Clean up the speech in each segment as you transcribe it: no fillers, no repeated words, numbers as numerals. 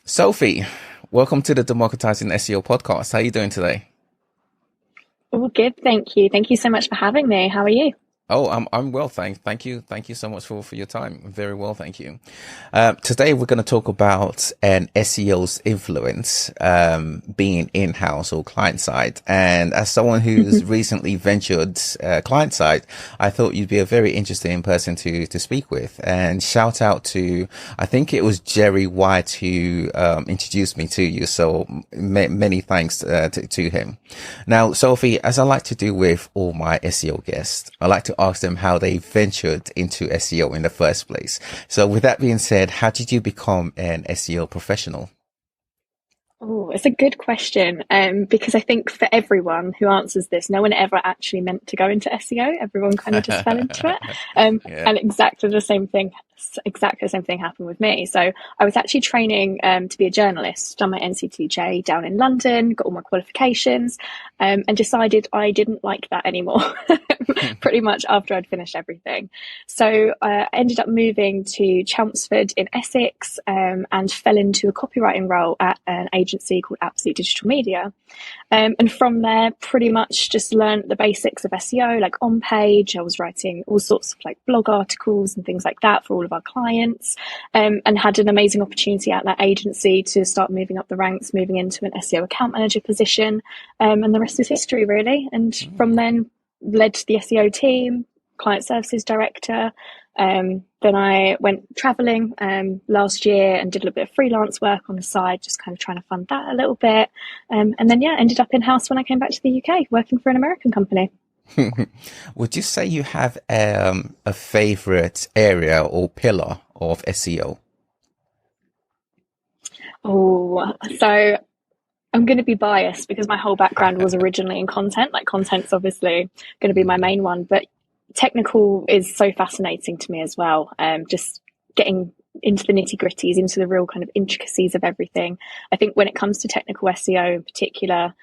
Sophie, welcome to the Democratizing SEO podcast. How are you doing today? All good, thank you. Thank you so much for having me. How are you? Oh, I'm well, thanks. Thank you so much for your time. Very well, thank you. Today we're going to talk about an SEO's influence, being in-house or client side. And as someone who's recently ventured client side, I thought you'd be a very interesting person to speak with. And shout out to, I think it was Jerry White who introduced me to you. So many thanks to him. Now, Sophie, as I like to do with all my SEO guests, I like to ask them how they ventured into SEO in the first place. So with that being said, how did you become an SEO professional? Oh, it's a good question. Because I think for everyone who answers this, no one ever actually meant to go into SEO. Everyone kind of just fell into it. Yeah. And exactly the same thing happened with me. So I was actually training to be a journalist, done my NCTJ down in London, got all my qualifications, and decided I didn't like that anymore. Pretty much after I'd finished everything. So I ended up moving to Chelmsford in Essex, and fell into a copywriting role at an agency called Absolute Digital Media. And from there, pretty much just learned the basics of SEO, like on page. I was writing all sorts of like blog articles and things like that for all of our clients, and had an amazing opportunity at that agency to start moving up the ranks, moving into an SEO account manager position. And the rest is history, really. And from then, led the SEO team, client services director. Then I went traveling last year and did a little bit of freelance work on the side, just kind of trying to fund that a little bit. And then, ended up in house when I came back to the UK, working for an American company. Would you say you have a favorite area or pillar of SEO? Oh, so I'm going to be biased because my whole background was originally in content. Like, content's obviously going to be my main one, but technical is so fascinating to me as well. Just getting into the nitty gritties, into the real kind of intricacies of everything. I think when it comes to technical SEO in particular,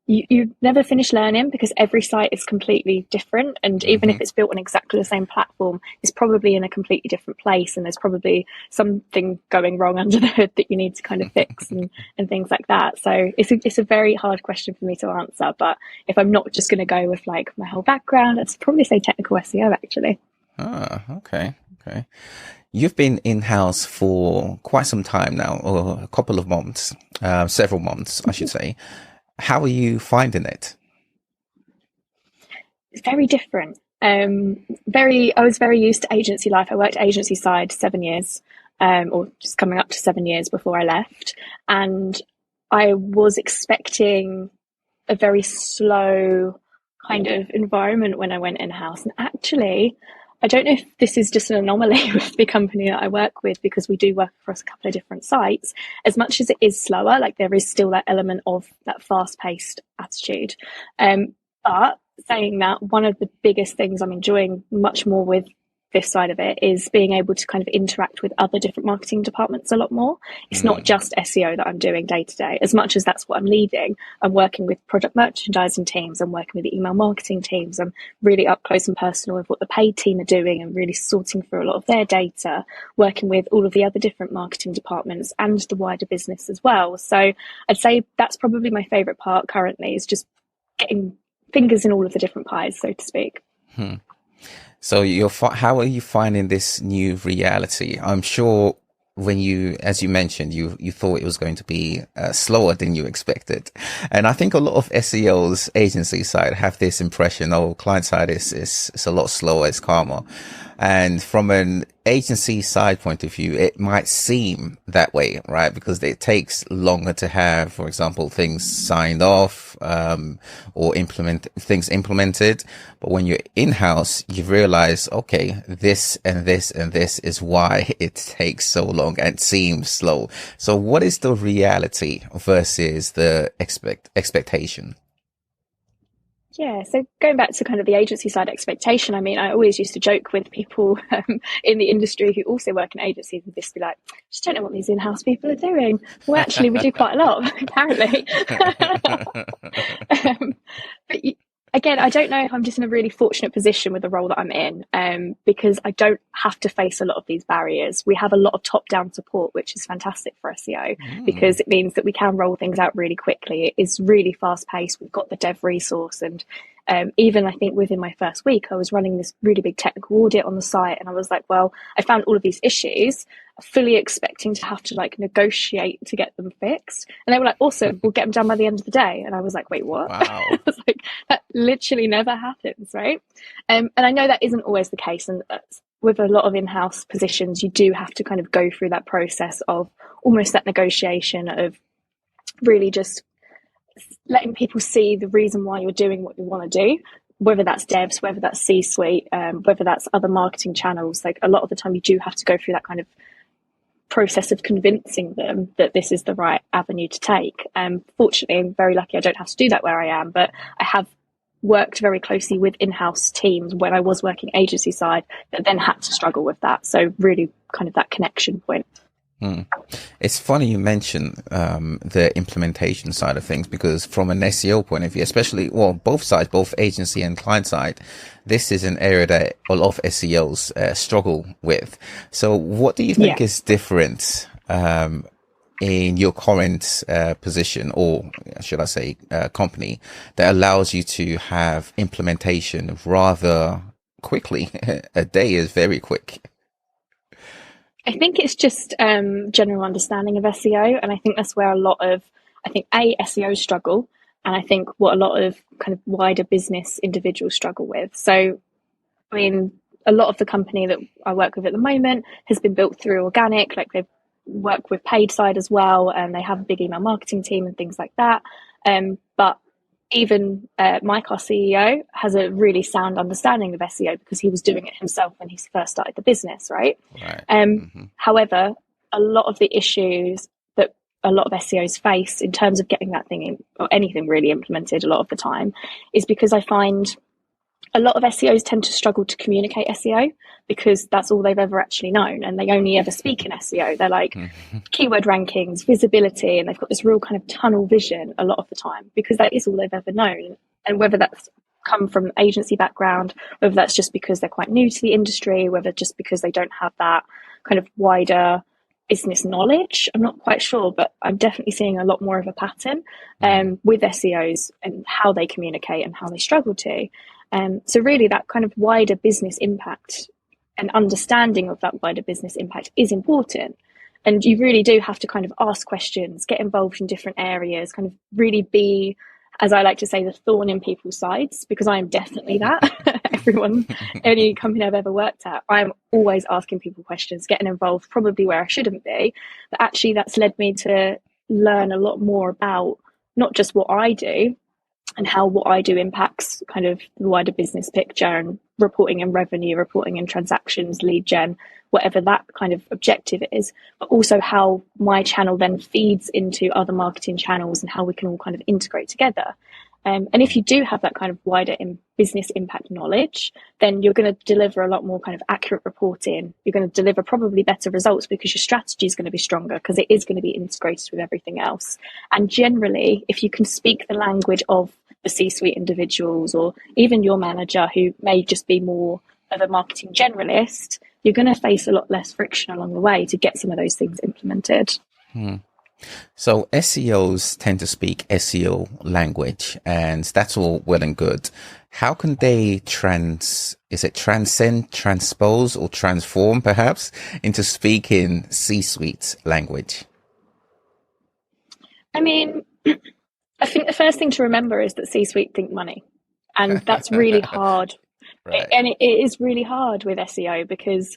you never finish learning because every site is completely different. And even if it's built on exactly the same platform, it's probably in a completely different place. And there's probably something going wrong under the hood that you need to kind of fix and things like that. So it's a very hard question for me to answer. But if I'm not just going to go with like my whole background, I'd probably say technical SEO actually. Ah, okay. Okay. You've been in-house for quite some time now, or a couple of months, several months, I should say. How are you finding it? It's very different. I was very used to agency life. I worked agency side 7 years, or just coming up to 7 years before I left. And I was expecting a very slow kind of environment when I went in-house. And actually, I don't know if this is just an anomaly with the company that I work with, because we do work across a couple of different sites. As much as it is slower, like there is still that element of that fast-paced attitude. But saying that, one of the biggest things I'm enjoying much more with this side of it is being able to kind of interact with other different marketing departments a lot more. It's not just SEO that I'm doing day to day. As much as that's what I'm leading, I'm working with product merchandising teams, I'm working with the email marketing teams, I'm really up close and personal with what the paid team are doing and really sorting through a lot of their data, working with all of the other different marketing departments and the wider business as well. So I'd say that's probably my favorite part currently, is just getting fingers in all of the different pies, so to speak. So how are you finding this new reality? I'm sure when you, as you mentioned, you thought it was going to be slower than you expected. And I think a lot of SEOs agency side have this impression, oh, client side is a lot slower, it's calmer. And from an agency side point of view, it might seem that way, right? Because it takes longer to have, for example, things signed off, or things implemented. But when you're in-house, you realize, okay, this and this and this is why it takes so long and seems slow. So what is the reality versus the expectation? Yeah, so going back to kind of the agency side expectation, I mean, I always used to joke with people in the industry who also work in agencies and just be like, just don't know what these in-house people are doing. Well, actually, we do quite a lot, apparently. um, but again, I don't know if I'm just in a really fortunate position with the role that I'm in, because I don't have to face a lot of these barriers. We have a lot of top-down support, which is fantastic for SEO because it means that we can roll things out really quickly. It is really fast-paced. We've got the dev resource, and even I think within my first week, I was running this really big technical audit on the site, and I was like, well, I found all of these issues, fully expecting to have to like negotiate to get them fixed. And they were like, awesome, we'll get them done by the end of the day. And I was like, wait, what? Wow. I was like, that literally never happens, right? And I know that isn't always the case. And with a lot of in-house positions, you do have to kind of go through that process of almost that negotiation of really just letting people see the reason why you're doing what you want to do, whether that's devs, whether that's C-suite, whether that's other marketing channels. Like a lot of the time you do have to go through that kind of process of convincing them that this is the right avenue to take. Fortunately, I'm very lucky I don't have to do that where I am, but I have worked very closely with in-house teams when I was working agency side that then had to struggle with that. So really kind of that connection point. It's funny you mention the implementation side of things, because from an SEO point of view, especially, well, both sides, both agency and client side, this is an area that a lot of SEOs struggle with. So what do you think is different in your current position, or should I say company, that allows you to have implementation rather quickly? A day is very quick. I think it's just general understanding of SEO, and I think that's where a lot of, SEOs struggle, and I think what a lot of kind of wider business individuals struggle with. So, I mean, a lot of the company that I work with at the moment has been built through organic, like they've worked with paid side as well, and they have a big email marketing team and things like that. But even Mike, our CEO, has a really sound understanding of SEO because he was doing it himself when he first started the business, right? However, a lot of the issues that a lot of SEOs face in terms of getting that thing in, or anything really implemented a lot of the time, is because I find a lot of SEOs tend to struggle to communicate SEO because that's all they've ever actually known, and they only ever speak in SEO. They're like keyword rankings, visibility, and they've got this real kind of tunnel vision a lot of the time because that is all they've ever known. And whether that's come from agency background, whether that's just because they're quite new to the industry, whether just because they don't have that kind of wider business knowledge, I'm not quite sure, but I'm definitely seeing a lot more of a pattern with SEOs and how they communicate and how they struggle to. So really that kind of wider business impact and understanding of that wider business impact is important. And you really do have to kind of ask questions, get involved in different areas, kind of really be, as I like to say, the thorn in people's sides, because I am definitely that. Any company I've ever worked at, I'm always asking people questions, getting involved, probably where I shouldn't be. But actually that's led me to learn a lot more about not just what I do, and how what I do impacts kind of the wider business picture and reporting and revenue, reporting and transactions, lead gen, whatever that kind of objective is, but also how my channel then feeds into other marketing channels and how we can all kind of integrate together. And if you do have that kind of wider business impact knowledge, then you're going to deliver a lot more kind of accurate reporting. You're going to deliver probably better results because your strategy is going to be stronger because it is going to be integrated with everything else. And generally, if you can speak the language of the C-suite individuals or even your manager who may just be more of a marketing generalist, you're going to face a lot less friction along the way to get some of those things implemented. So SEOs tend to speak SEO language, and that's all well and good. How can they transcend, transpose, or transform perhaps into speaking C-suite language? I mean, I think the first thing to remember is that C-suite think money, and that's really hard. Right. And it is really hard with SEO because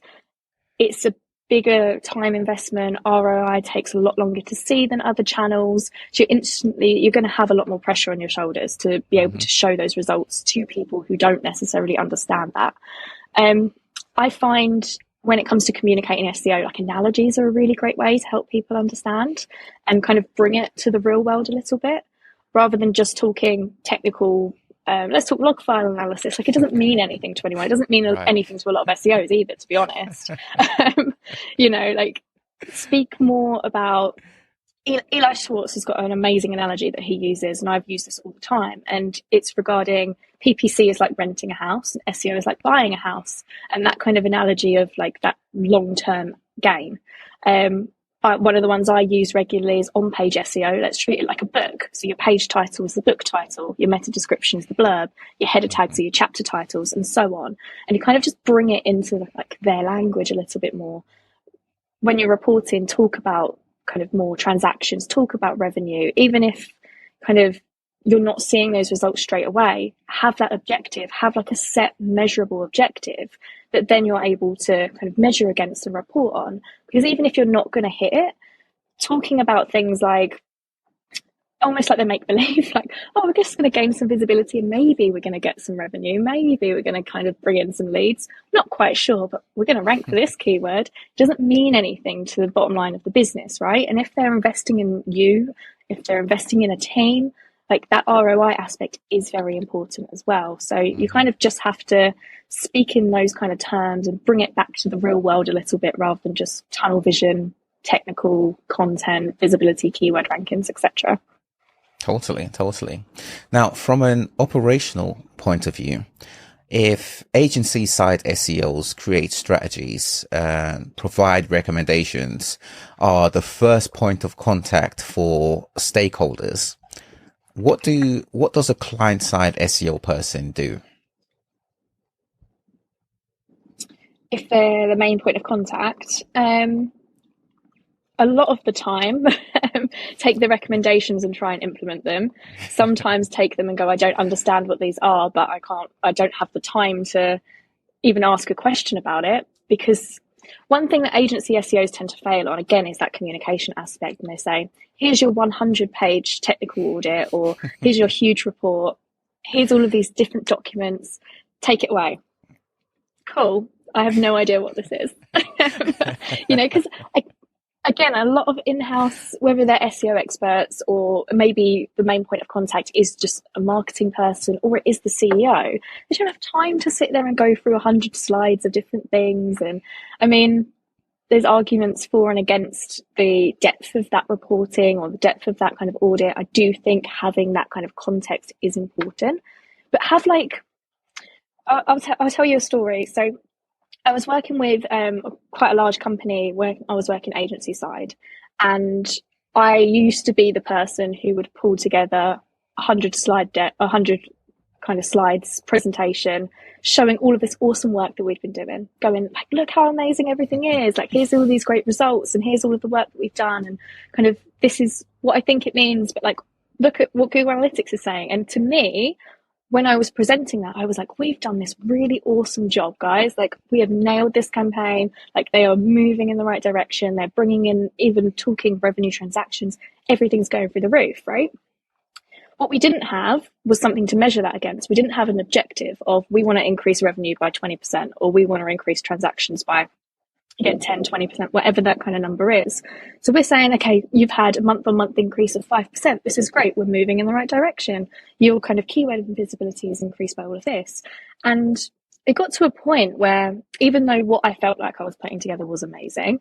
it's a bigger time investment. ROI takes a lot longer to see than other channels. So you're going to have a lot more pressure on your shoulders to be able to show those results to people who don't necessarily understand that. I find when it comes to communicating SEO, like analogies are a really great way to help people understand and kind of bring it to the real world a little bit, rather than just talking technical. Let's talk log file analysis. Like, it doesn't mean anything to anyone. It doesn't mean anything to a lot of SEOs either, to be honest. Like, speak more about. Eli Schwartz has got an amazing analogy that he uses, and I've used this all the time. And it's regarding PPC is like renting a house, and SEO is like buying a house, and that kind of analogy of like that long-term gain. One of the ones I use regularly is on-page SEO. Let's treat it like a book. So your page title is the book title, your meta description is the blurb, your header tags are your chapter titles, and so on. And you kind of just bring it into like their language a little bit more. When you're reporting, talk about kind of more transactions, talk about revenue, even if kind of you're not seeing those results straight away, have that objective, have like a set measurable objective that then you're able to kind of measure against and report on. Because even if you're not going to hit it, talking about things like, almost like they make believe, like, oh, we're just going to gain some visibility and maybe we're going to get some revenue, maybe we're going to kind of bring in some leads. Not quite sure, but we're going to rank for this keyword. Doesn't mean anything to the bottom line of the business, right? And if they're investing in you, if they're investing in a team, like that ROI aspect is very important as well. So you kind of just have to speak in those kind of terms and bring it back to the real world a little bit rather than just tunnel vision, technical content, visibility, keyword rankings, etc. Totally. Now, from an operational point of view, if agency side SEOs create strategies, provide recommendations, are the first point of contact for stakeholders, what does a client side SEO person do? If they're the main point of contact, a lot of the time take the recommendations and try and implement them. Sometimes take them and go, I don't understand what these are, but I don't have the time to even ask a question about it. Because one thing that agency SEOs tend to fail on, again, is that communication aspect. And they say, here's your 100-page technical audit, or here's your huge report, here's all of these different documents, take it away. Cool. I have no idea what this is. Because again, a lot of in-house, whether they're SEO experts or maybe the main point of contact is just a marketing person or it is the CEO, they don't have time to sit there and go through 100 slides of different things. And I mean, there's arguments for and against the depth of that reporting or the depth of that kind of audit. I do think having that kind of context is important, but have like, I'll tell you a story. So I was working with quite a large company where I was working agency side, and I used to be the person who would pull together 100 kind of slides presentation showing all of this awesome work that we've been doing, going like, look how amazing everything is, like here's all these great results and here's all of the work that we've done, and kind of this is what I think it means, but like look at what Google Analytics is saying. And to me, when I was presenting that, I was like, we've done this really awesome job, guys. Like, we have nailed this campaign. Like, they are moving in the right direction. They're bringing in, even talking revenue transactions. Everything's going through the roof, right? What we didn't have was something to measure that against. We didn't have an objective of, we want to increase revenue by 20%, or we want to increase transactions by, again, 10, 20%, whatever that kind of number is. So we're saying, okay, you've had a month-on-month increase of 5%. This is great. We're moving in the right direction. Your kind of keyword visibility is increased by all of this. And it got to a point where, even though what I felt like I was putting together was amazing,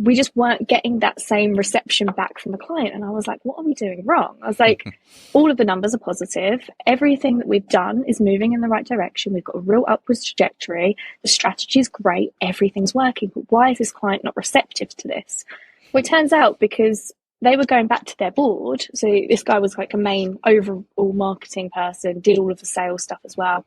we just weren't getting that same reception back from the client. And I was like, what are we doing wrong? I was like, all of the numbers are positive. Everything that we've done is moving in the right direction. We've got a real upwards trajectory. The strategy is great. Everything's working. But why is this client not receptive to this? Well, it turns out because they were going back to their board. So this guy was like a main overall marketing person, did all of the sales stuff as well.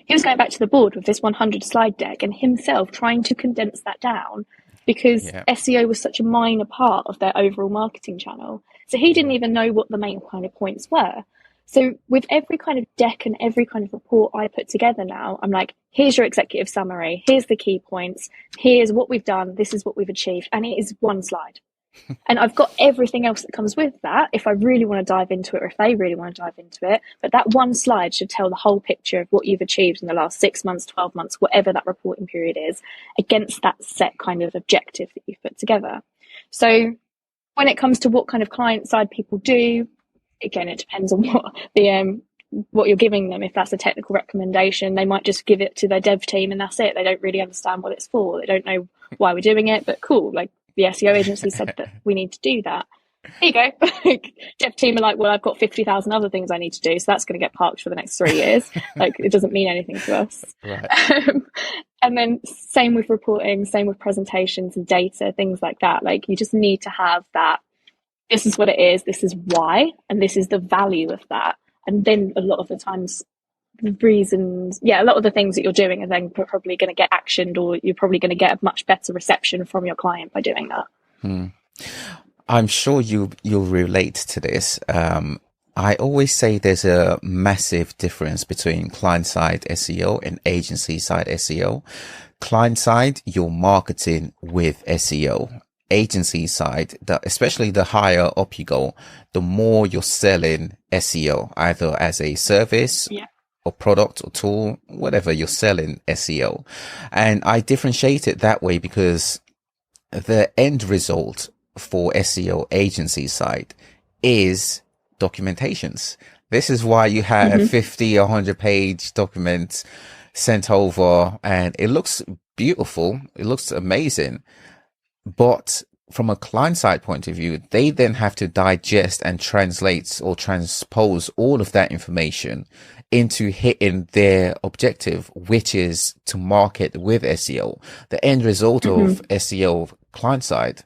He was going back to the board with this 100 slide deck and himself trying to condense that down, because SEO was such a minor part of their overall marketing channel. So he didn't even know what the main kind of points were. So with every kind of deck and every kind of report I put together now, I'm like, here's your executive summary. Here's the key points. Here's what we've done. This is what we've achieved. And it is one slide. And I've got everything else that comes with that if I really want to dive into it, or if they really want to dive into it. But that one slide should tell the whole picture of what you've achieved in the last 6 months, 12 months, whatever that reporting period is, against that set kind of objective that you've put together. So when it comes to what kind of client side people do, again, it depends on what you're giving them. If that's a technical recommendation, they might just give it to their dev team and that's it. They don't really understand what it's for. They don't know why we're doing it, but cool, like, the SEO agency said that we need to do that. here you go. Dev team are like, well, I've got 50,000 other things I need to do, so that's going to get parked for the next 3 years. Like, it doesn't mean anything to us. Right. And then same with reporting, same with presentations and data, things like that. Like, you just need to have that. This is what it is. This is why, and this is the value of that. And then a lot of the times, reasons, a lot of the things that you're doing are then probably going to get actioned, or you're probably going to get a much better reception from your client by doing that. I'm sure you'll relate to this. I always say there's a massive difference between client-side SEO and agency-side SEO. Client-side, you're marketing with SEO. Agency side, especially the higher up you go, the more you're selling SEO, either as a service or product or tool, whatever you're selling SEO. And I differentiate it that way because the end result for SEO agency side is documentations. This is why you have 50, 100 page documents sent over, and it looks beautiful. It looks amazing. But from a client side point of view, they then have to digest and translate or transpose all of that information into hitting their objective, which is to market with SEO. The end result of SEO client side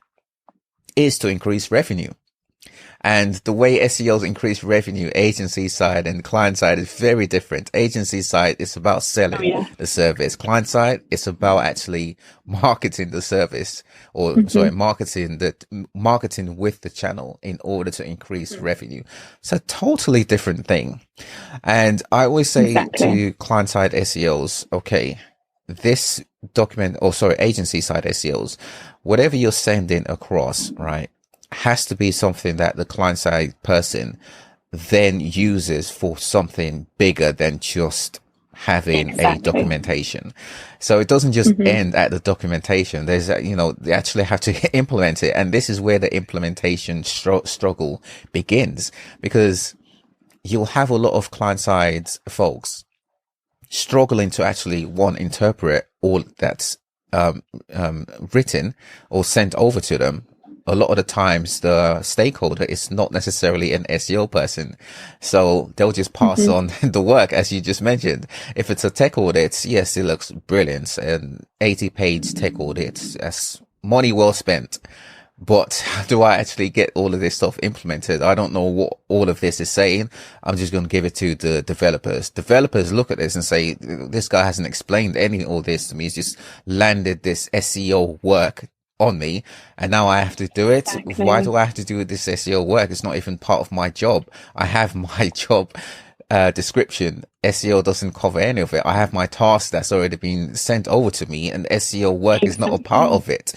is to increase revenue. And the way SEOs increase revenue, agency side and client side, is very different. Agency side is about selling the service. Client side, it's about actually marketing the service, or marketing with the channel in order to increase revenue. It's a totally different thing. And I always say to client side SEOs, okay, this agency side SEOs, whatever you're sending across, right, has to be something that the client side person then uses for something bigger than just having a documentation. So it doesn't just end at the documentation. There's, they actually have to implement it. And this is where the implementation struggle begins, because you'll have a lot of client side folks struggling to actually interpret all that's written or sent over to them. A lot of the times the stakeholder is not necessarily an SEO person. So they'll just pass on the work, as you just mentioned. If it's a tech audit, yes, it looks brilliant. An 80-page tech audit, that's money well spent. But how do I actually get all of this stuff implemented? I don't know what all of this is saying. I'm just going to give it to the developers. Developers look at this and say, this guy hasn't explained any of this to me. He's just landed this SEO work on me, and now I have to do it. Why do I have to do this SEO work? It's not even part of my job. I have my job description. SEO doesn't cover any of it. I have my task that's already been sent over to me, and SEO work is not a part of it.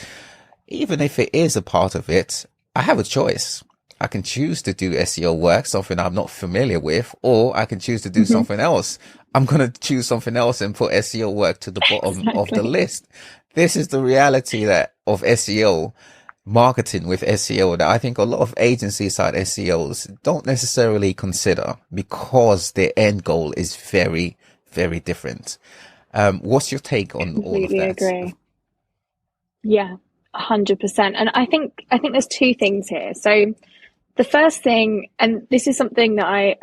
Even if it is a part of it, I have a choice. I can choose to do SEO work, something I'm not familiar with, or I can choose to do something else. I'm going to choose something else and put SEO work to the bottom of the list. This is the reality of SEO, marketing with SEO, that I think a lot of agency side SEOs don't necessarily consider, because their end goal is very, very different. What's your take on all of that? Agree. Yeah, 100%. And I think there's two things here. So the first thing, and this is something that I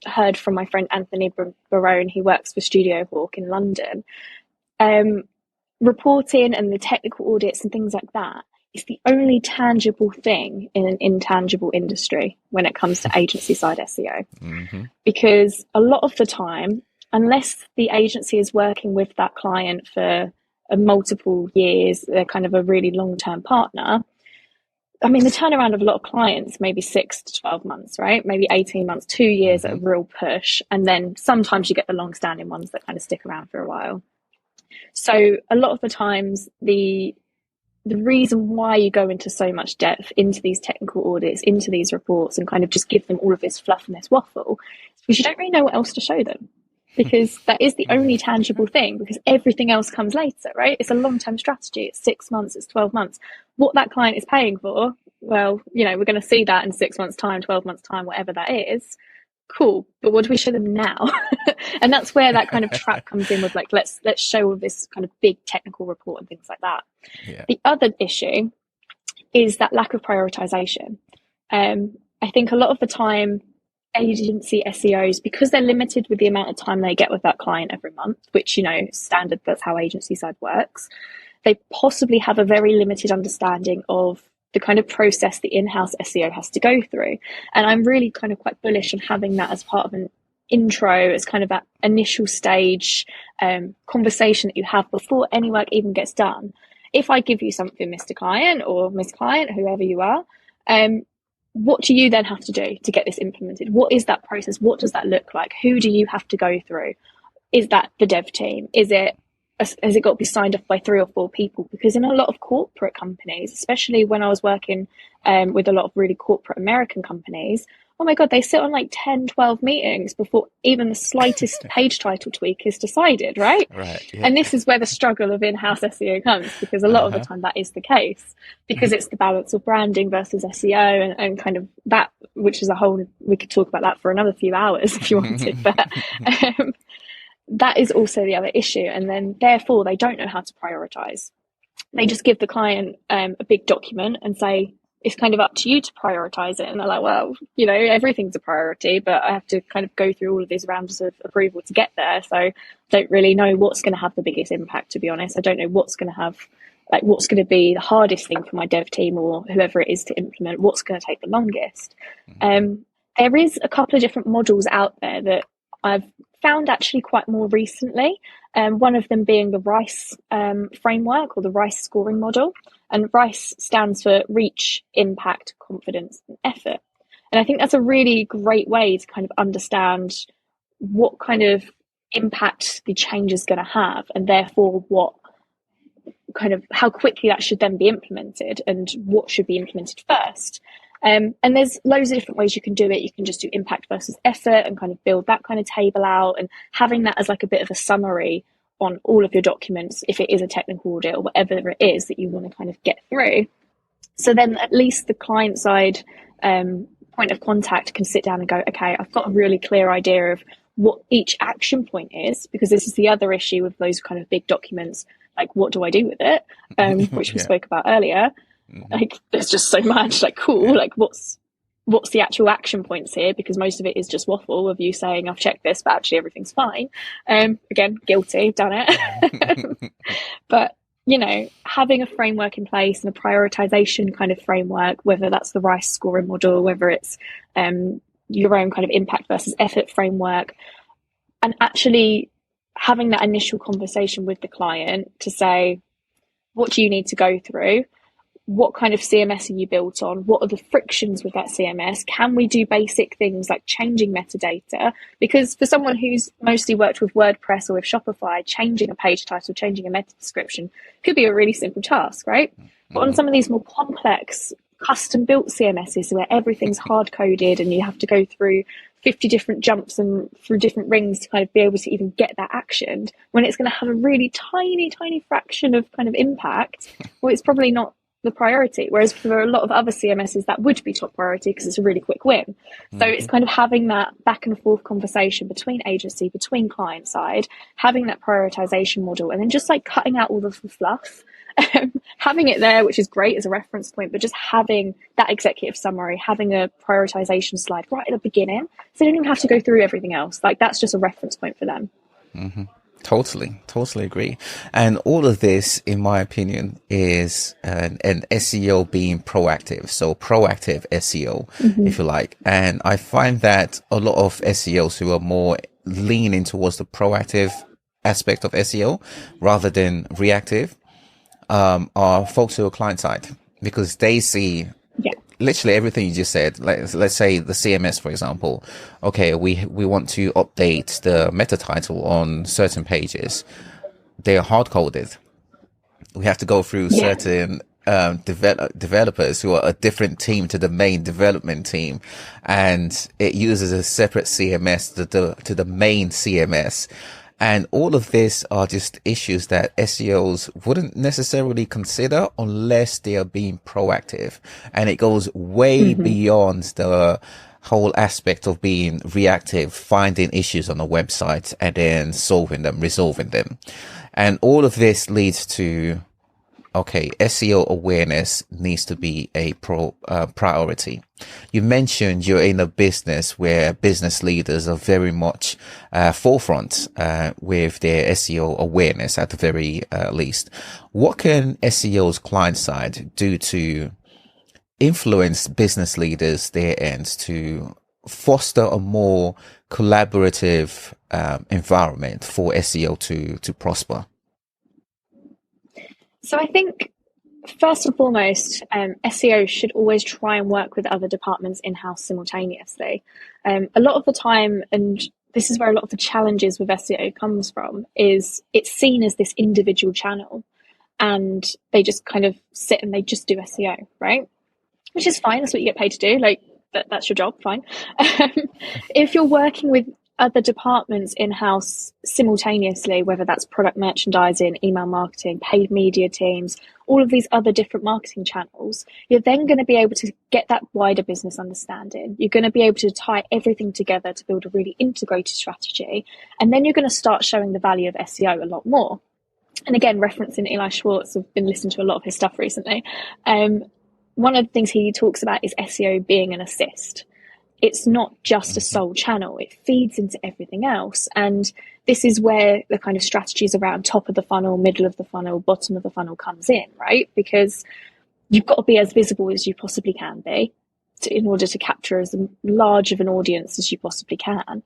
heard from my friend Anthony Barone, he works for Studio Hawk in London. Reporting and the technical audits and things like that is the only tangible thing in an intangible industry when it comes to agency side SEO. Because a lot of the time, unless the agency is working with that client for multiple years, they're kind of a really long-term partner. I mean, the turnaround of a lot of clients, maybe 6 to 12 months, right? Maybe 18 months, 2 years at a real push. And then sometimes you get the long-standing ones that kind of stick around for a while. So a lot of the times, the reason why you go into so much depth into these technical audits, into these reports, and kind of just give them all of this fluff and this waffle, is because you don't really know what else to show them. Because that is the only tangible thing, because everything else comes later, right? It's a long-term strategy. It's 6 months, it's 12 months. What that client is paying for, well, we're going to see that in 6 months' time, 12 months' time, whatever that is. Cool, but what do we show them now? And that's where that kind of trap comes in with, like, let's show all this kind of big technical report and things like that. The other issue is that lack of prioritization. I think a lot of the time, agency SEOs, because they're limited with the amount of time they get with that client every month, which, standard, that's how agency side works, they possibly have a very limited understanding of the kind of process the in-house SEO has to go through. And I'm really kind of quite bullish on having that as part of an intro, as kind of that initial stage conversation that you have before any work even gets done. If I give you something, Mr. Client or Miss Client, whoever you are, what do you then have to do to get this implemented? What is that process? What does that look like? Who do you have to go through? Is that the dev team? Has it got to be signed off by 3 or 4 people? Because in a lot of corporate companies, especially when I was working with a lot of really corporate American companies, oh my God, they sit on like 10, 12 meetings before even the slightest page title tweak is decided, right? Right. Yeah. And this is where the struggle of in-house SEO comes, because a lot of the time that is the case, because it's the balance of branding versus SEO and kind of that, which is a whole, we could talk about that for another few hours if you wanted, but that is also the other issue. And then therefore they don't know how to prioritize. They just give the client a big document and say, it's kind of up to you to prioritize it. And they're like, well, everything's a priority, but I have to kind of go through all of these rounds of approval to get there. So I don't really know what's going to have the biggest impact, to be honest. I don't know what's going to be the hardest thing for my dev team or whoever it is to implement, what's going to take the longest. There is a couple of different models out there that I've found actually quite more recently. One of them being the RICE framework, or the RICE scoring model. And RICE stands for reach, impact, confidence, and effort. And I think that's a really great way to kind of understand what kind of impact the change is going to have, and therefore how quickly that should then be implemented and what should be implemented first. And there's loads of different ways you can do it. You can just do impact versus effort and kind of build that kind of table out, and having that as like a bit of a summary on all of your documents, if it is a technical audit or whatever it is that you want to kind of get through. So then at least the client side point of contact can sit down and go, okay, I've got a really clear idea of what each action point is, because this is the other issue with those kind of big documents. Like, what do I do with it? Which we spoke about earlier. Like, there's just so much, like, cool, like what's the actual action points here? Because most of it is just waffle of you saying, I've checked this, but actually everything's fine. Again, guilty, done it. But, having a framework in place and a prioritization kind of framework, whether that's the RICE scoring model, whether it's your own kind of impact versus effort framework, and actually having that initial conversation with the client to say, what do you need to go through? What kind of CMS are you built on? What are the frictions with that CMS? Can we do basic things like changing metadata? Because for someone who's mostly worked with WordPress or with Shopify, changing a page title, changing a meta description could be a really simple task, right? But on some of these more complex, custom-built CMSs where everything's hard-coded and you have to go through 50 different jumps and through different rings to kind of be able to even get that actioned, when it's going to have a really tiny, tiny fraction of kind of impact, well, it's probably not the priority. Whereas for a lot of other CMSs, that would be top priority because it's a really quick win. So it's kind of having that back and forth conversation between agency, between client side, having that prioritization model, and then just like cutting out all of the fluff, having it there, which is great as a reference point, but just having that executive summary, having a prioritization slide right at the beginning, so they don't even have to go through everything else. Like, that's just a reference point for them. Totally agree. And all of this, in my opinion, is an SEO being proactive. So proactive SEO, if you like. And I find that a lot of SEOs who are more leaning towards the proactive aspect of SEO rather than reactive are folks who are client side, because they see literally everything you just said. Like, let's say the CMS, for example. Okay, we want to update the meta title on certain pages. They are hard coded. We have to go through certain developers who are a different team to the main development team, and it uses a separate CMS to the main CMS. And all of this are just issues that SEOs wouldn't necessarily consider unless they are being proactive. And it goes way beyond the whole aspect of being reactive, finding issues on a website and then solving them, resolving them. And all of this leads to okay, SEO awareness needs to be a priority. You mentioned you're in a business where business leaders are very much forefront with their SEO awareness at the very least. What can SEOs client side do to influence business leaders their ends to foster a more collaborative environment for SEO to prosper? So I think first and foremost, SEO should always try and work with other departments in-house simultaneously. A lot of the time, and this is where a lot of the challenges with SEO comes from, is it's seen as this individual channel, and they just kind of sit and they just do SEO, right? Which is fine. That's what you get paid to do. Like that's your job. Fine. If you're working with other departments in-house simultaneously, whether that's product merchandising, email marketing, paid media teams, all of these other different marketing channels, you're then going to be able to get that wider business understanding. You're going to be able to tie everything together to build a really integrated strategy. And then you're going to start showing the value of SEO a lot more. And again, referencing Eli Schwartz, I've been listening to a lot of his stuff recently. One of the things he talks about is SEO being an assist. It's not just a sole channel. It feeds into everything else. And this is where the kind of strategies around top of the funnel, middle of the funnel, bottom of the funnel comes in, right? Because you've got to be as visible as you possibly can be in order to capture as large of an audience as you possibly can.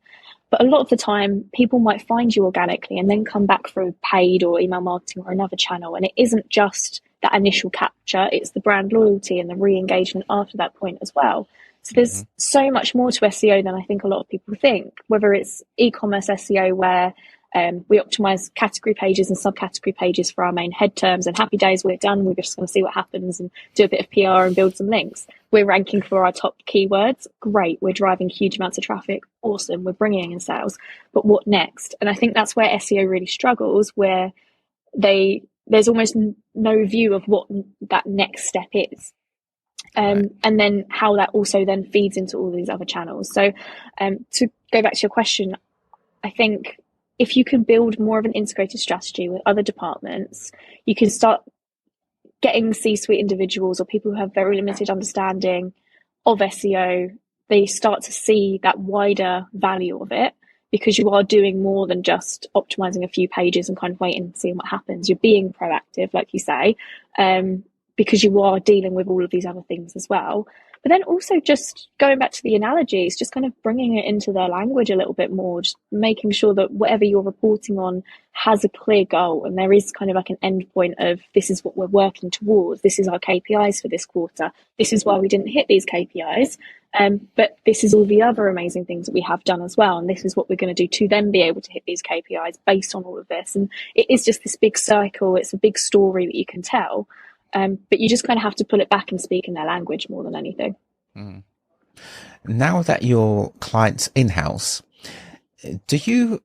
But a lot of the time, people might find you organically and then come back through paid or email marketing or another channel. And it isn't just that initial capture, it's the brand loyalty and the re-engagement after that point as well. So there's so much more to SEO than I think a lot of people think, whether it's e-commerce SEO where we optimize category pages and subcategory pages for our main head terms, and happy days, we're done. We're just going to see what happens and do a bit of PR and build some links. We're ranking for our top keywords. Great. We're driving huge amounts of traffic. Awesome. We're bringing in sales. But what next? And I think that's where SEO really struggles, where there's almost no view of what that next step is. And then how that also then feeds into all these other channels. So to go back to your question, I think if you can build more of an integrated strategy with other departments, you can start getting C-suite individuals or people who have very limited understanding of SEO. They start to see that wider value of it, because you are doing more than just optimizing a few pages and kind of waiting and seeing what happens. You're being proactive, like you say, because you are dealing with all of these other things as well. But then also just going back to the analogies, just kind of bringing it into their language a little bit more, just making sure that whatever you're reporting on has a clear goal and there is kind of like an end point of this is what we're working towards. This is our KPIs for this quarter. This is why we didn't hit these KPIs. But this is all the other amazing things that we have done as well. And this is what we're going to do to then be able to hit these KPIs based on all of this. And it is just this big cycle. It's a big story that you can tell. But you just kind of have to pull it back and speak in their language more than anything. Now that your client's in-house, do you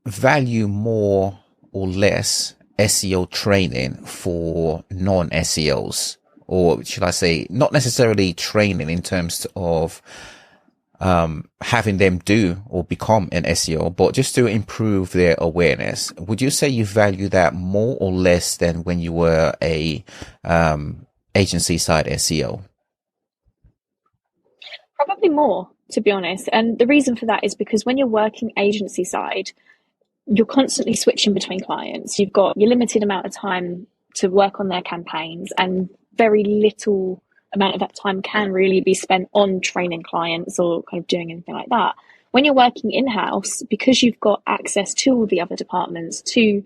value more or less SEO training for non-SEOs? Or should I say, not necessarily training in terms of having them do or become an SEO, but just to improve their awareness? Would you say you value that more or less than when you were a agency side SEO? Probably more, to be honest. And the reason for that is because when you're working agency side, you're constantly switching between clients. You've got your limited amount of time to work on their campaigns, and very little amount of that time can really be spent on training clients or kind of doing anything like that. When you're working in-house, because you've got access to all the other departments, to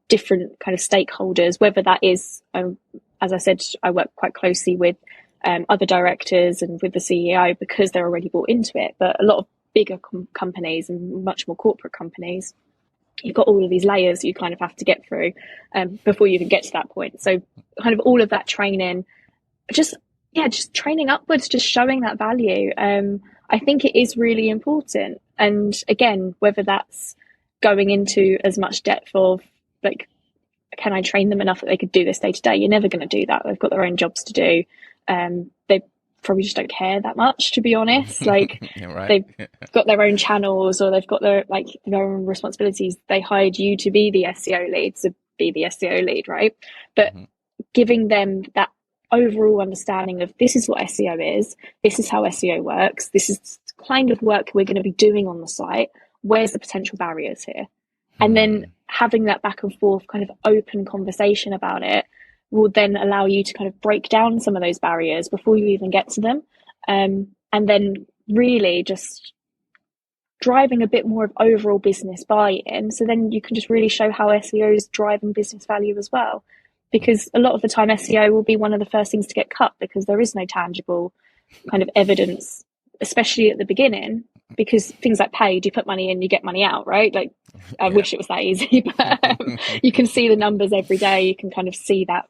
different kind of stakeholders, whether that is, as I said, I work quite closely with other directors and with the CEO because they're already bought into it. But a lot of bigger companies and much more corporate companies, you've got all of these layers that you kind of have to get through before you even get to that point. So kind of all of that training, just training upwards, just showing that value. I think it is really important. And again, whether that's going into as much depth of like, can I train them enough that they could do this day to day? You're never going to do that. They've got their own jobs to do. They probably just don't care that much, to be honest. Like Right. They've got their own channels or they've got their own responsibilities. They hired you to be the SEO lead. So be the SEO lead, right? But giving them that overall understanding of this is what SEO is, this is how SEO works, this is the kind of work we're going to be doing on the site, where's the potential barriers here? And then having that back and forth kind of open conversation about it will then allow you to kind of break down some of those barriers before you even get to them. And then really just driving a bit more of overall business buy-in. So then you can just really show how SEO is driving business value as well. Because a lot of the time SEO will be one of the first things to get cut because there is no tangible kind of evidence, especially at the beginning, because things like paid, you put money in, you get money out, right? Like, I wish it was that easy, but you can see the numbers every day. You can kind of see that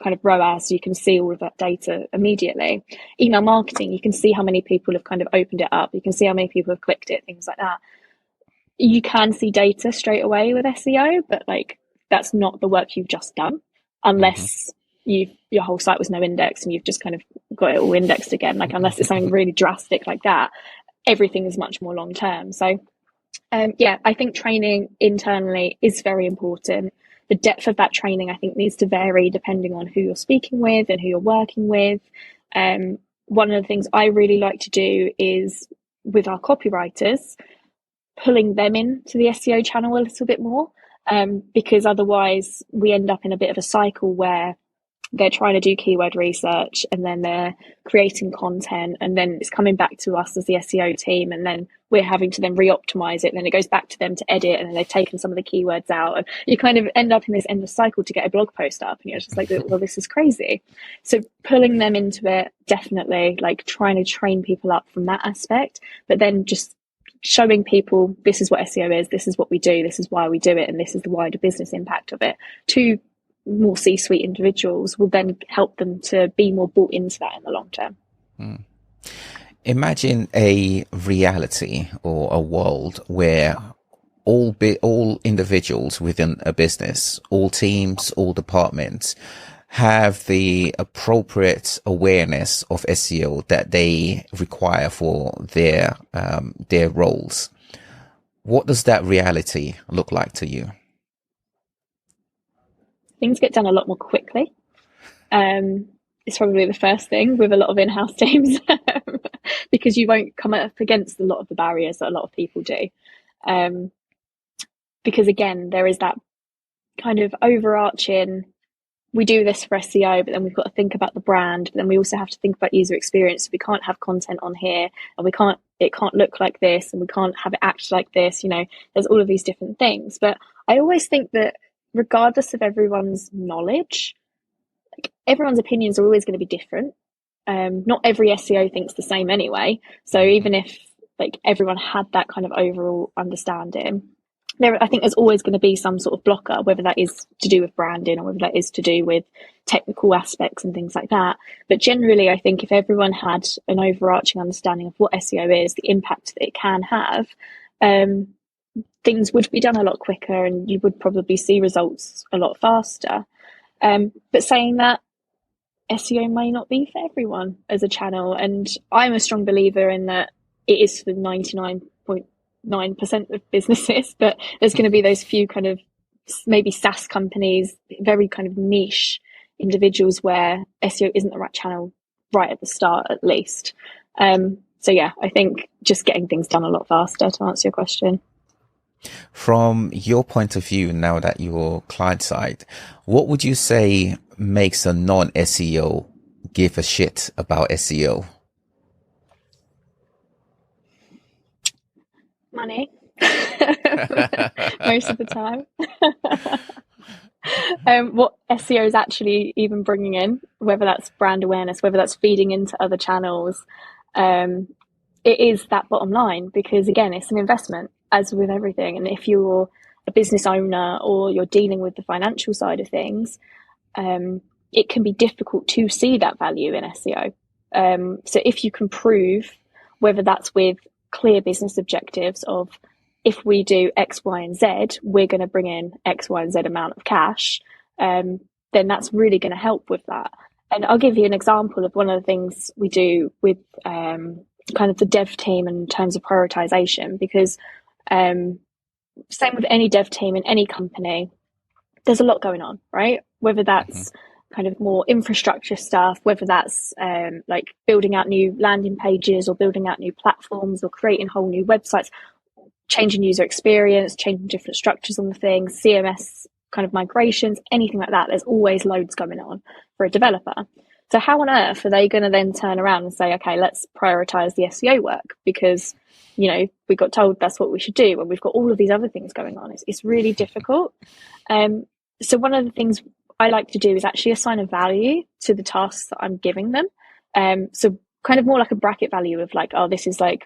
kind of ROAS. You can see all of that data immediately. Email marketing, you can see how many people have kind of opened it up. You can see how many people have clicked it, things like that. You can see data straight away with SEO, but like that's not the work you've just done, unless your whole site was no index and you've just kind of got it all indexed again. Like unless it's something really drastic like that, everything is much more long term. So I think training internally is very important. The depth of that training, I think, needs to vary depending on who you're speaking with and who you're working with. One of the things I really like to do is with our copywriters, pulling them into the SEO channel a little bit more, because otherwise we end up in a bit of a cycle where they're trying to do keyword research and then they're creating content and then it's coming back to us as the SEO team and then we're having to then re-optimize it and then it goes back to them to edit and then they've taken some of the keywords out and you kind of end up in this endless cycle to get a blog post up and you're just like, well, this is crazy. So pulling them into it, definitely, like trying to train people up from that aspect, but then just showing people this is what SEO is, this is what we do, this is why we do it, and this is the wider business impact of it to more C-suite individuals will then help them to be more bought into that in the long term. Imagine a reality or a world where all individuals within a business, all teams, all departments have the appropriate awareness of SEO that they require for their roles. What does that reality look like to you? Things get done a lot more quickly. It's probably the first thing with a lot of in-house teams because you won't come up against a lot of the barriers that a lot of people do. Because again, there is that kind of overarching, we do this for SEO, but then we've got to think about the brand, but then we also have to think about user experience. We can't have content on here and it can't look like this and we can't have it act like this. You know, there's all of these different things. But I always think that regardless of everyone's knowledge, like, everyone's opinions are always going to be different. Not every SEO thinks the same anyway. So even if like everyone had that kind of overall understanding, I think there's always going to be some sort of blocker, whether that is to do with branding or whether that is to do with technical aspects and things like that. But generally, I think if everyone had an overarching understanding of what SEO is, the impact that it can have, things would be done a lot quicker and you would probably see results a lot faster. But saying that, SEO may not be for everyone as a channel. And I'm a strong believer in that it is for 99.9% of businesses, but there's going to be those few kind of maybe SaaS companies, very kind of niche individuals where SEO isn't the right channel right at the start, at least. So yeah, I think just getting things done a lot faster, to answer your question. From your point of view, now that you're client side, what would you say makes a non-SEO give a shit about SEO? Money. Most of the time. What SEO is actually even bringing in, whether that's brand awareness, whether that's feeding into other channels, it is that bottom line, because again, it's an investment, as with everything. And if you're a business owner or you're dealing with the financial side of things, it can be difficult to see that value in SEO. So if you can prove, whether that's with clear business objectives of, if we do X, Y, and Z, we're going to bring in X, Y, and Z amount of cash, then that's really going to help with that. And I'll give you an example of one of the things we do with kind of the dev team in terms of prioritization, because same with any dev team in any company, there's a lot going on, right? Whether that's kind of more infrastructure stuff, whether that's like building out new landing pages or building out new platforms or creating whole new websites, changing user experience, changing different structures on the things, CMS kind of migrations, anything like that. There's always loads going on for a developer. So how on earth are they going to then turn around and say, okay, let's prioritize the SEO work because, you know, we got told that's what we should do when we've got all of these other things going on? It's really difficult. So one of the things I like to do is actually assign a value to the tasks that I'm giving them. So kind of more like a bracket value of like, oh, this is like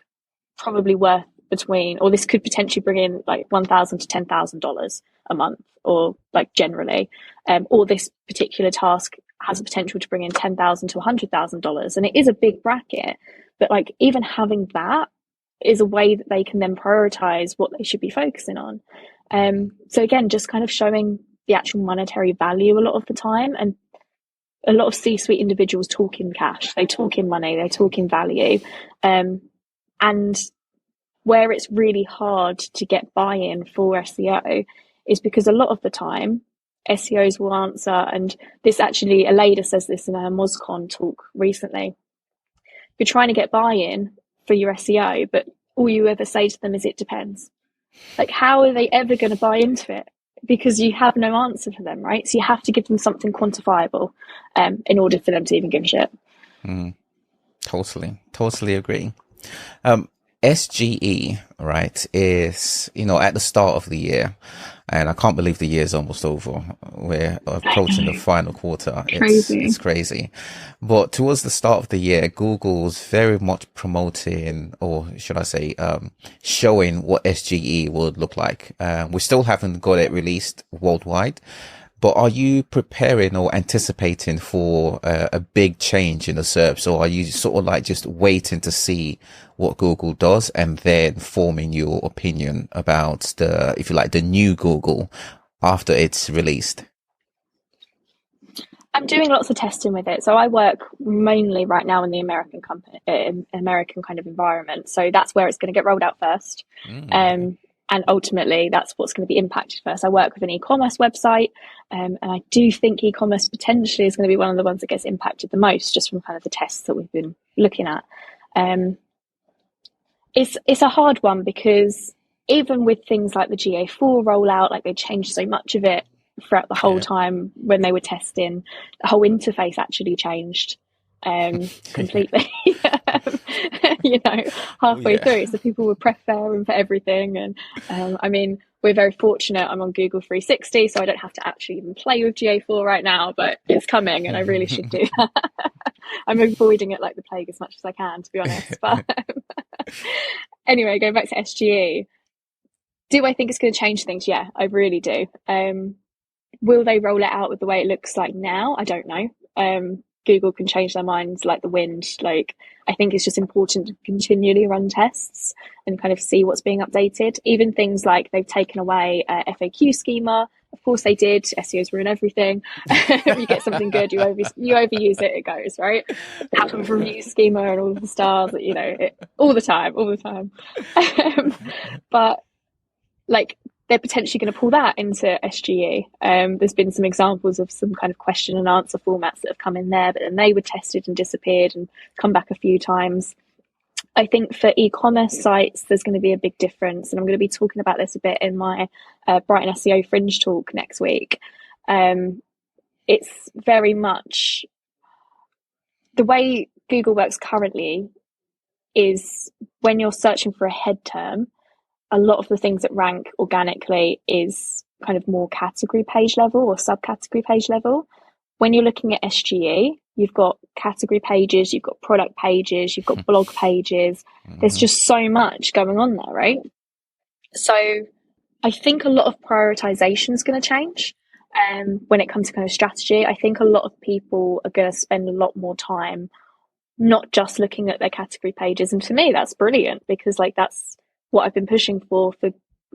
probably worth between, or this could potentially bring in like $1,000 to $10,000 a month, or like generally, or this particular task has a potential to bring in $10,000 to $100,000, and it is a big bracket. But like even having that is a way that they can then prioritize what they should be focusing on. So again, just kind of showing the actual monetary value a lot of the time. And a lot of C-suite individuals talk in cash, they talk in money, they talk in value. And where it's really hard to get buy-in for SEO is because a lot of the time SEOs will answer, and this actually, Aleda says this in her MozCon talk recently, you're trying to get buy-in for your SEO, but all you ever say to them is it depends. Like, how are they ever going to buy into it? Because you have no answer for them, right? So you have to give them something quantifiable in order for them to even give a shit. Totally agree. SGE, right, is, you know, at the start of the year, and I can't believe the year is almost over. We're approaching the final quarter. It's crazy. But towards the start of the year, Google's very much promoting, or should I say, showing what SGE would look like. We still haven't got it released worldwide. But are you preparing or anticipating for a big change in the SERPs, or are you sort of like just waiting to see what Google does and then forming your opinion about the, if you like, the new Google after it's released? I'm doing lots of testing with it. So I work mainly right now in the American kind of environment. So that's where it's going to get rolled out first. And ultimately, that's what's going to be impacted first. I work with an e-commerce website, and I do think e-commerce potentially is going to be one of the ones that gets impacted the most, just from kind of the tests that we've been looking at. It's a hard one because even with things like the GA4 rollout, like they changed so much of it throughout the whole time when they were testing. The whole interface actually changed completely. You know, halfway through, so people were preferring for everything. And I mean, we're very fortunate. I'm on Google 360, so I don't have to actually even play with GA4 right now, but it's coming and I really should do that. I'm avoiding it like the plague as much as I can, to be honest. But anyway, going back to SGE, do I think it's going to change things? Yeah, I really do. Will they roll it out with the way it looks like now? I don't know. Google can change their minds like the wind. Like, I think it's just important to continually run tests and kind of see what's being updated. Even things like they've taken away FAQ schema. Of course they did. SEOs ruin everything. You get something good, you overuse it, it goes, right? Pattern review schema and all of the stars, you know, all the time. But like, they're potentially going to pull that into SGE. There's been some examples of some kind of question and answer formats that have come in there, but then they were tested and disappeared and come back a few times. I think for e-commerce sites, there's going to be a big difference. And I'm going to be talking about this a bit in my Brighton SEO Fringe talk next week. It's very much the way Google works currently is when you're searching for a head term, a lot of the things that rank organically is kind of more category page level or subcategory page level. When you're looking at SGE, you've got category pages, you've got product pages, you've got blog pages. There's just so much going on there, right? So I think a lot of prioritization is going to change. When it comes to kind of strategy, I think a lot of people are going to spend a lot more time not just looking at their category pages. And to me, that's brilliant because like that's what I've been pushing for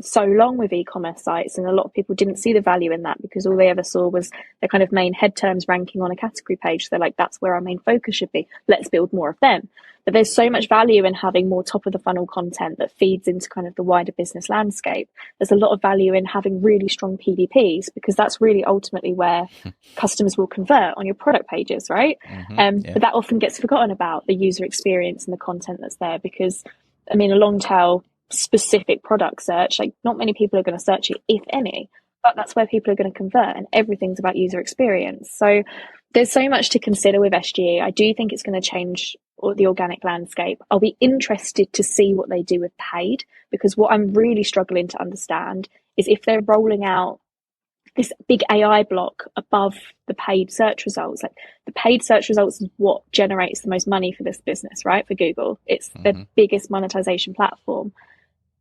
so long with e-commerce sites, and a lot of people didn't see the value in that because all they ever saw was their kind of main head terms ranking on a category page. They're like, that's where our main focus should be. Let's build more of them. But there's so much value in having more top of the funnel content that feeds into kind of the wider business landscape. There's a lot of value in having really strong PDPs because that's really ultimately where customers will convert on your product pages, right? But that often gets forgotten about, the user experience and the content that's there, because I mean, a long tail specific product search, like not many people are going to search it, if any, but that's where people are going to convert, and everything's about user experience. So there's so much to consider with SGE. I do think it's going to change the organic landscape. I'll be interested to see what they do with paid, because what I'm really struggling to understand is if they're rolling out this big AI block above the paid search results. Like, the paid search results is what generates the most money for this business, right? For Google, it's the biggest monetization platform.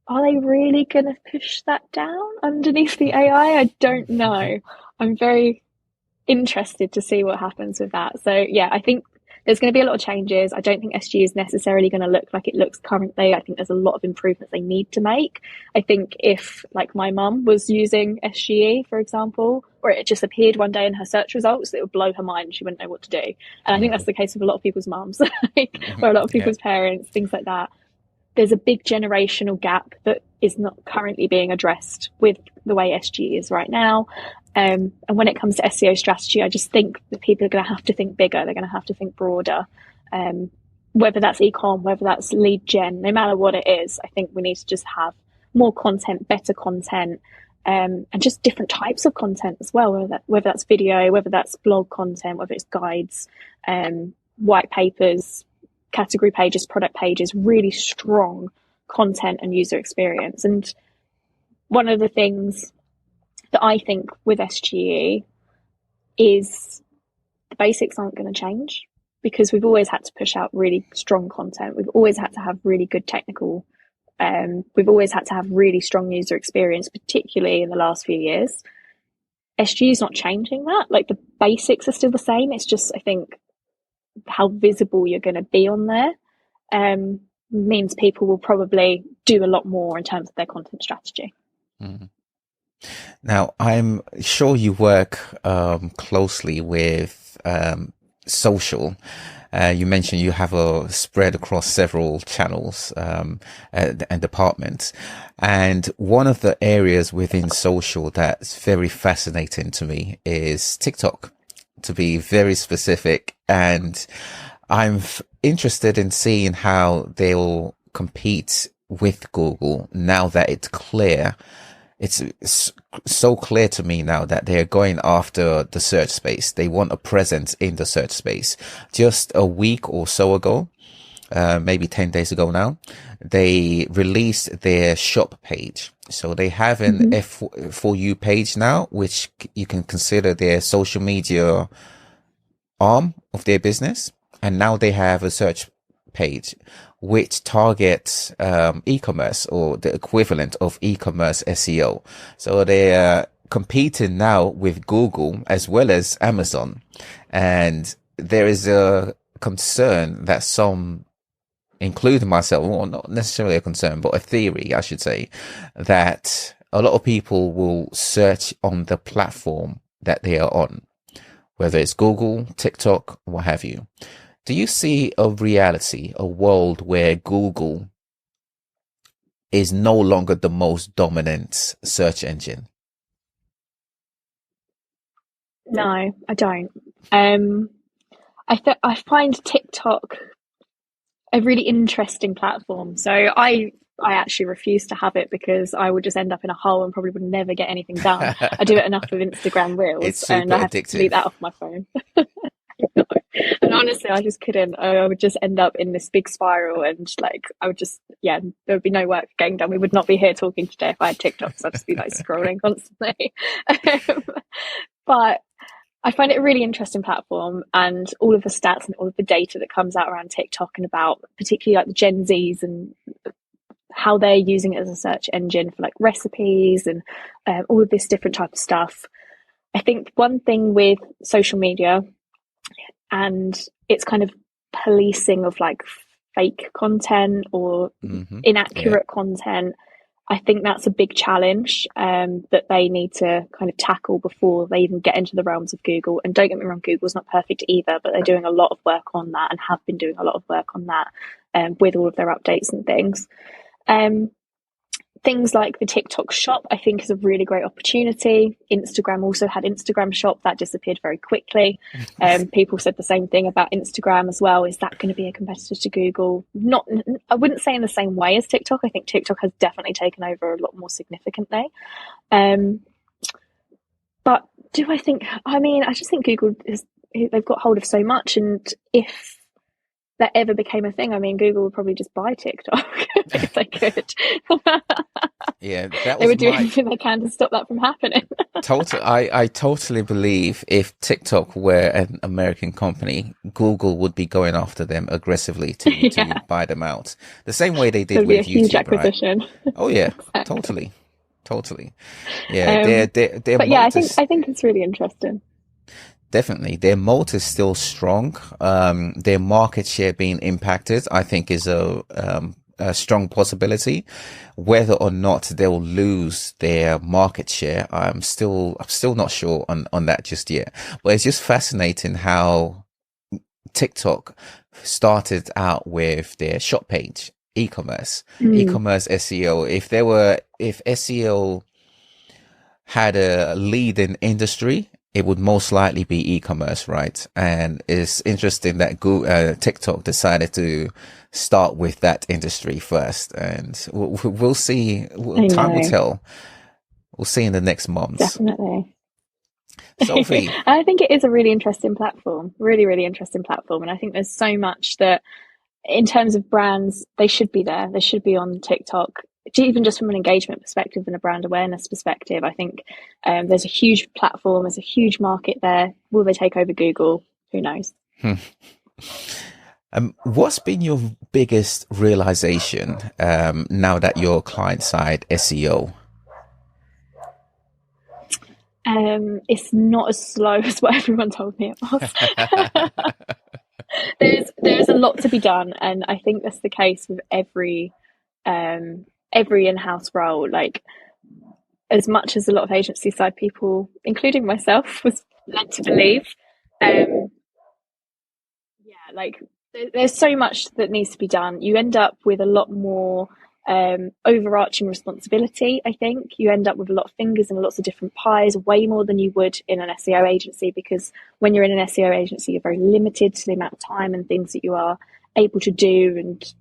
Are they really going to push that down underneath the AI? I don't know. I'm very interested to see what happens with that. So yeah, I think there's going to be a lot of changes. I don't think SGE is necessarily going to look like it looks currently. I think there's a lot of improvements they need to make. I think if, like, my mum was using SGE, for example, or it just appeared one day in her search results, it would blow her mind. She wouldn't know what to do. And I think that's the case with a lot of people's mums, like, or a lot of people's parents, things like that. There's a big generational gap that is not currently being addressed with the way SGE is right now. And when it comes to SEO strategy, I just think that people are going to have to think bigger. They're going to have to think broader. Whether that's e-com, whether that's lead gen, no matter what it is, I think we need to just have more content, better content, and just different types of content as well, whether that's video, whether that's blog content, whether it's guides, white papers, category pages, product pages, really strong content and user experience. And one of the things that I think with SGE is the basics aren't going to change, because we've always had to push out really strong content. We've always had to have really good technical, we've always had to have really strong user experience, particularly in the last few years. SGE is not changing that. Like, the basics are still the same. It's just, I think, how visible you're going to be on there means people will probably do a lot more in terms of their content strategy. Now, I'm sure you work closely with social. You mentioned you have a spread across several channels and departments. And one of the areas within social that's very fascinating to me is TikTok, to be very specific. And I'm interested in seeing how they'll compete with Google now that it's clear. It's so clear to me now that they're going after the search space. They want a presence in the search space. Just a week or so ago, maybe 10 days ago now, they released their shop page. So they have an F4U page now, which you can consider their social media arm of their business. And now they have a search page which targets e-commerce, or the equivalent of e-commerce SEO. So they're competing now with Google as well as Amazon. And there is a concern that some, including myself, well, not necessarily a concern, but a theory, I should say, that a lot of people will search on the platform that they are on, whether it's Google, TikTok, what have you. Do you see a reality, a world where Google is no longer the most dominant search engine? No, I don't. I find TikTok a really interesting platform. So I actually refuse to have it because I would just end up in a hole and probably would never get anything done. I do it enough with Instagram Reels, and I have addictive. to delete that off my phone. And honestly, I just couldn't. I would just end up in this big spiral, and like, I would just, there would be no work getting done. We would not be here talking today if I had TikTok, so I'd just be like scrolling constantly. But I find it a really interesting platform, and all of the stats and all of the data that comes out around TikTok, and about particularly like the Gen Zs and how they're using it as a search engine for like recipes and all of this different type of stuff. I think one thing with social media and its kind of policing of like fake content or inaccurate content, I think that's a big challenge that they need to kind of tackle before they even get into the realms of Google. And don't get me wrong, Google's not perfect either, but they're doing a lot of work on that and have been doing a lot of work on that with all of their updates and things. Things like the TikTok shop, I think, is a really great opportunity. Instagram also had Instagram shop. That disappeared very quickly. People said the same thing about Instagram as well. Is that going to be a competitor to Google? Not, I wouldn't say in the same way as TikTok. I think TikTok has definitely taken over a lot more significantly. But do I think, I just think Google they've got hold of so much. And if that ever became a thing, Google would probably just buy TikTok if they could. Yeah, that was they would do everything they can to stop that from happening. I totally believe if TikTok were an American company, Google would be going after them aggressively to buy them out. The same way they did with YouTube, huge acquisition. Right? Oh yeah, exactly. Totally. Yeah, they're but yeah, I think it's really interesting. Definitely. Their moat is still strong. Their market share being impacted, I think, is a strong possibility. Whether or not they'll lose their market share, I'm still not sure on that just yet. But it's just fascinating how TikTok started out with their shop page, e-commerce SEO. If SEO had a lead in industry, it would most likely be e-commerce, right? And it's interesting that TikTok decided to start with that industry first, and we'll see. Time will tell. We'll see in the next months. Definitely. Sophie. I think it is a really interesting platform, really, really interesting platform. And I think there's so much that, in terms of brands, they should be there. They should be on TikTok. Even just from an engagement perspective and a brand awareness perspective, I think there's a huge platform, there's a huge market there. Will they take over Google? Who knows? What's been your biggest realization now that you're client-side SEO? It's not as slow as what everyone told me it was. There's a lot to be done, and I think that's the case with every in-house role. Like, as much as a lot of agency side people, including myself, was led to believe, there's so much that needs to be done. You end up with a lot more overarching responsibility. I think you end up with a lot of fingers and lots of different pies, way more than you would in an SEO agency, because when you're in an SEO agency, you're very limited to the amount of time and things that you are able to do, and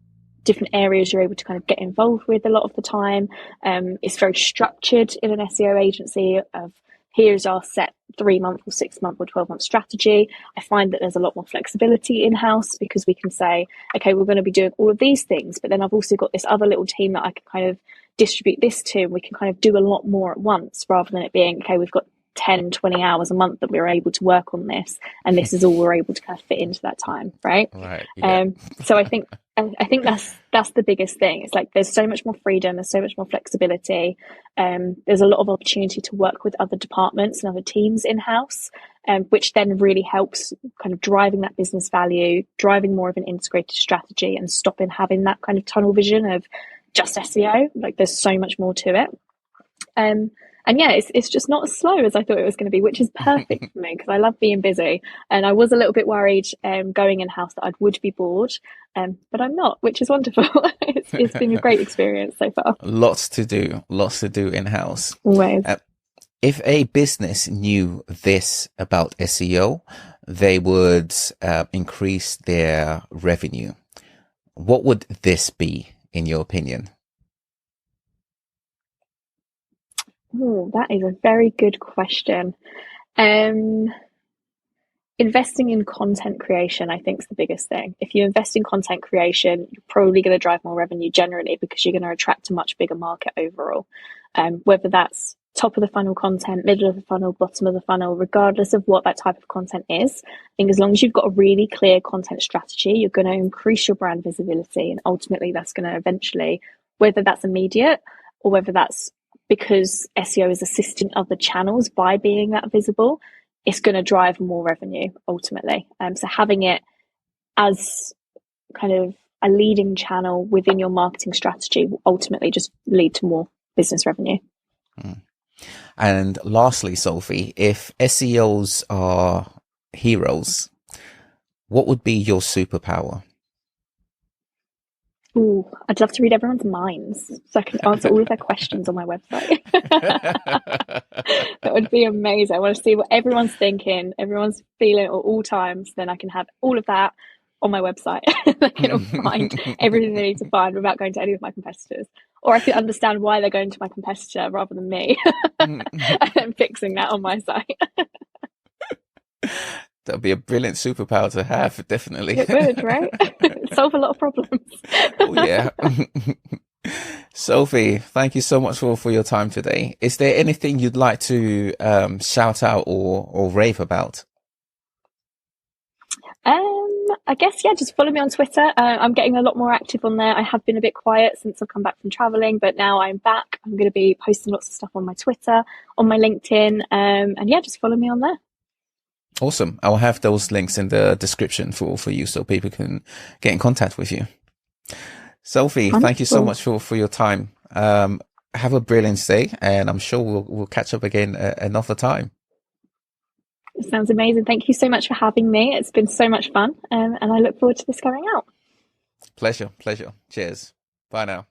different areas you're able to kind of get involved with a lot of the time. It's very structured in an SEO agency of, here's our set 3-month or 6-month or 12-month strategy. I find that there's a lot more flexibility in-house, because we can say, okay, we're going to be doing all of these things, but then I've also got this other little team that I can kind of distribute this to, and we can kind of do a lot more at once, rather than it being, okay, we've got 10-20 hours a month that we're able to work on this, and this is all we're able to kind of fit into that time, right? Yeah. So I think that's the biggest thing. It's like, there's so much more freedom, there's so much more flexibility, there's a lot of opportunity to work with other departments and other teams in-house, which then really helps kind of driving that business value, driving more of an integrated strategy, and stopping having that kind of tunnel vision of just SEO. Like, there's so much more to it. And yeah, it's just not as slow as I thought it was going to be, which is perfect for me, because I love being busy. And I was a little bit worried going in-house that I would be bored, but I'm not, which is wonderful. It's been a great experience so far. Lots to do in-house. Always. If a business knew this about SEO, they would increase their revenue. What would this be, in your opinion? Oh, that is a very good question. Investing in content creation, I think, is the biggest thing. If you invest in content creation, you're probably going to drive more revenue generally, because you're going to attract a much bigger market overall. Whether that's top of the funnel content, middle of the funnel, bottom of the funnel, regardless of what that type of content is, I think as long as you've got a really clear content strategy, you're going to increase your brand visibility. And ultimately, that's going to eventually, whether that's immediate or whether that's because SEO is assisting other channels by being that visible, it's going to drive more revenue ultimately. So having it as kind of a leading channel within your marketing strategy will ultimately just lead to more business revenue. And lastly, Sophie, if SEOs are heroes, what would be your superpower? Ooh, I'd love to read everyone's minds so I can answer all of their questions on my website. That would be amazing. I want to see what everyone's thinking, everyone's feeling at all times. Then I can have all of that on my website. They can find everything they need to find without going to any of my competitors. Or I can understand why they're going to my competitor rather than me and then fixing that on my site. That'd be a brilliant superpower to have, definitely. It would, right? Solve a lot of problems. Oh, yeah. Sophie, thank you so much for your time today. Is there anything you'd like to shout out or rave about? I guess, yeah, just follow me on Twitter. I'm getting a lot more active on there. I have been a bit quiet since I've come back from traveling, but now I'm back. I'm going to be posting lots of stuff on my Twitter, on my LinkedIn, and yeah, just follow me on there. Awesome. I'll have those links in the description for you so people can get in contact with you. Sophie, Wonderful. Thank you so much for your time. Have a brilliant day, and I'm sure we'll catch up again another time. It sounds amazing. Thank you so much for having me. It's been so much fun, and I look forward to this going out. Pleasure. Cheers. Bye now.